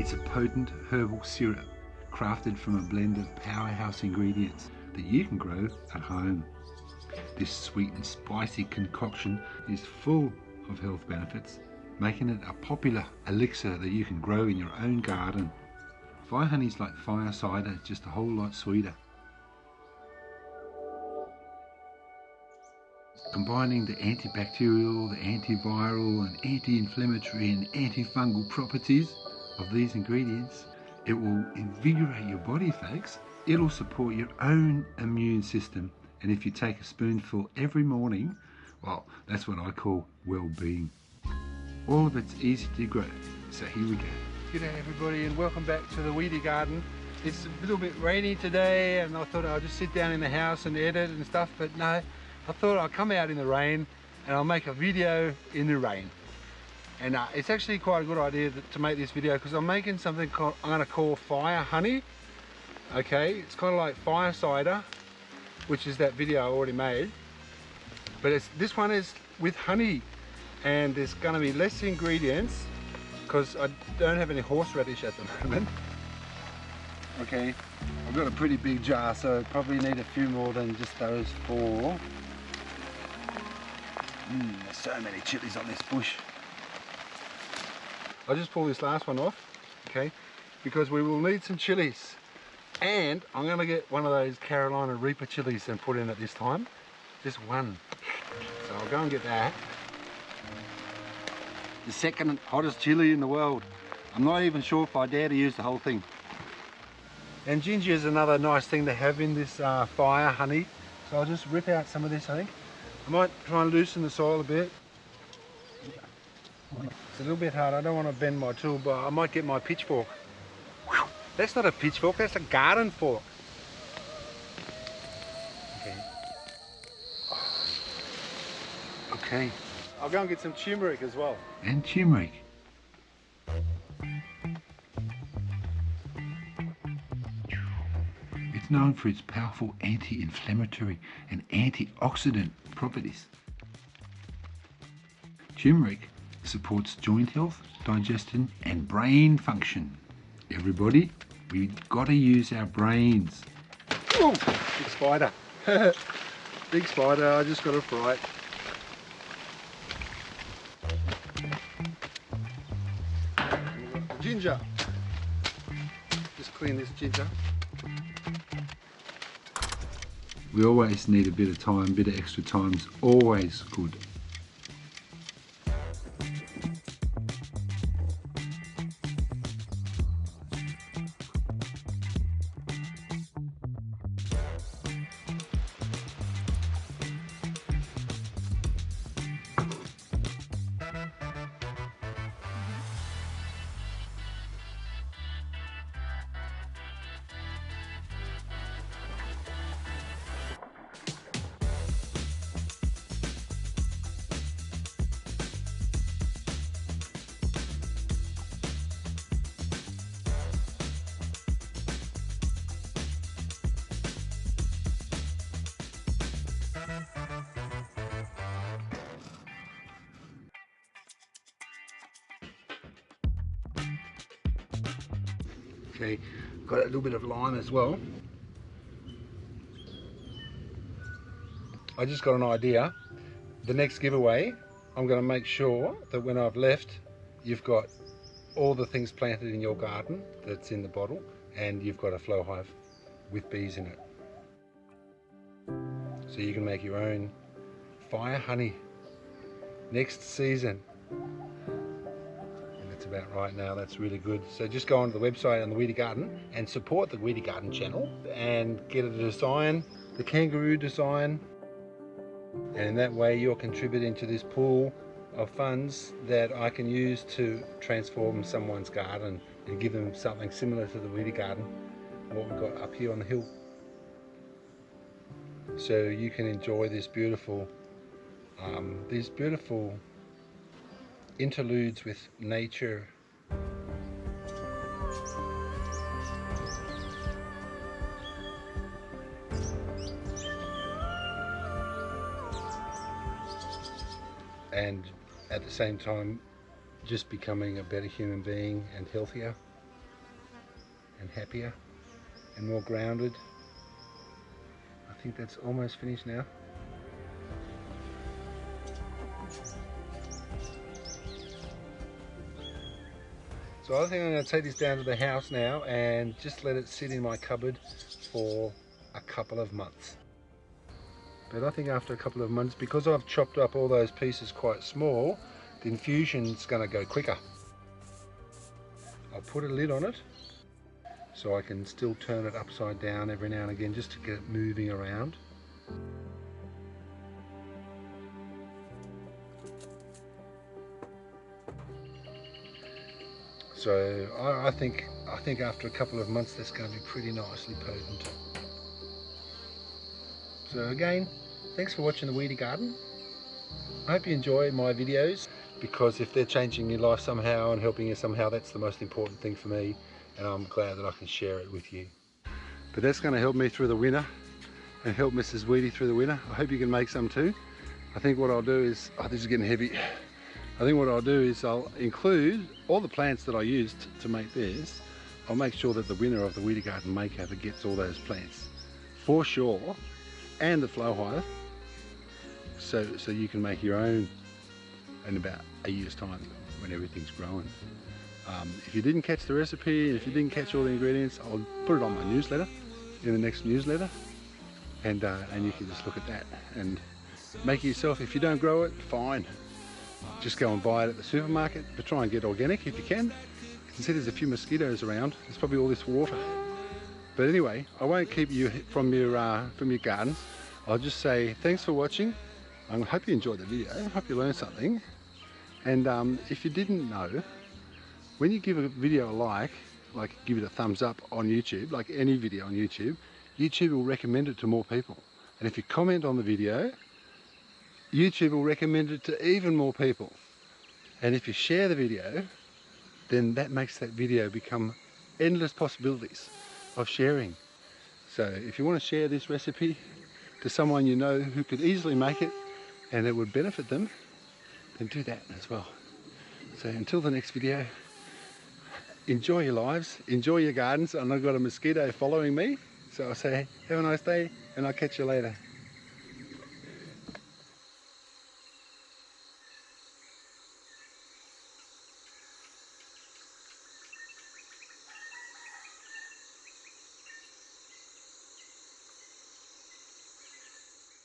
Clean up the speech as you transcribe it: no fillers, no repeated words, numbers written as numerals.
It's a potent herbal syrup crafted from a blend of powerhouse ingredients that you can grow at home. This sweet and spicy concoction is full of health benefits, making it a popular elixir that you can grow in your own garden. Fire honey's like fire cider, just a whole lot sweeter. Combining the antibacterial, the antiviral and anti-inflammatory and antifungal properties of these ingredients, it will invigorate your body, folks. It'll support your own immune system, and if you take a spoonful every morning, well, that's what I call well-being. All of it's easy to grow, so here we go. G'day everybody, and welcome back to the Weedy garden. It's a little bit rainy today, and I thought I'd just sit down in the house and edit and stuff, but no, I thought I'd come out in the rain and I'll make a video in the rain. And it's actually quite a good idea to make this video, because I'm making something I'm going to call fire honey. Okay, it's kind of like fire cider, which is that video I already made, but this one is with honey, and there's going to be less ingredients because I don't have any horseradish at the moment. Okay, I've got a pretty big jar, so I probably need a few more than just those 4. There's so many chilies on this bush. I'll just pull this last one off, okay, because we will need some chilies. And I'm going to get one of those Carolina Reaper chilies and put in at this time. Just one. So I'll go and get that. The second hottest chili in the world. I'm not even sure if I dare to use the whole thing. And ginger is another nice thing to have in this fire honey. So I'll just rip out some of this, I think. I might try and loosen the soil a bit. It's a little bit hard. I don't want to bend my tool, but I might get my pitchfork. That's not a pitchfork, that's a garden fork. Okay. Okay. I'll go and get some turmeric as well. And turmeric. It's known for its powerful anti-inflammatory and antioxidant properties. Turmeric supports joint health, digestion and brain function. Everybody, we've got to use our brains. Oh, big spider. Big spider, I just got a fright. Ginger. Just clean this ginger. We always need a bit of time, a bit of extra time is always good. Okay, got a little bit of lime as well. I just got an idea. The next giveaway, I'm going to make sure that when I've left, you've got all the things planted in your garden that's in the bottle, and you've got a flow hive with bees in it. So you can make your own fire honey next season. About right now, that's really good. So just go onto the website on the Weedy Garden and support the Weedy Garden channel and get a design, the kangaroo design, and in that way you're contributing to this pool of funds that I can use to transform someone's garden and give them something similar to the Weedy Garden, what we've got up here on the hill. So you can enjoy this beautiful interludes with nature. And at the same time just becoming a better human being and healthier. and happier and more grounded. I think that's almost finished now. So I think I'm going to take this down to the house now and just let it sit in my cupboard for a couple of months. But I think after a couple of months, because I've chopped up all those pieces quite small, the infusion's going to go quicker. I'll put a lid on it so I can still turn it upside down every now and again just to get it moving around. So I think after a couple of months that's going to be pretty nicely potent. So again, thanks for watching the Weedy Garden. I hope you enjoy my videos, because if they're changing your life somehow and helping you somehow, that's the most important thing for me, and I'm glad that I can share it with you. But that's going to help me through the winter and help Mrs. Weedy through the winter. I hope you can make some too. I think what I'll do is, oh, this is getting heavy. I think what I'll do is I'll include all the plants that I used to make this. I'll make sure that the winner of the Weedy Garden Makeover gets all those plants for sure, and the flow hive, so you can make your own in about a year's time when everything's growing. If you didn't catch the recipe, and if you didn't catch all the ingredients, I'll put it on my newsletter, in the next newsletter, and you can just look at that and make it yourself. If you don't grow it, fine. Just go and buy it at the supermarket, but try and get organic if you can. You can see there's a few mosquitoes around. There's probably all this water. But anyway, I won't keep you from your gardens. I'll just say thanks for watching. I hope you enjoyed the video. I hope you learned something. And if you didn't know, when you give a video a like give it a thumbs up on YouTube, like any video on YouTube, YouTube will recommend it to more people. And if you comment on the video, YouTube will recommend it to even more people. And if you share the video, then that makes that video become endless possibilities of sharing. So if you want to share this recipe to someone you know who could easily make it and it would benefit them, then do that as well. So until the next video, enjoy your lives, enjoy your gardens. And I've got a mosquito following me, so I'll say have a nice day and I'll catch you later.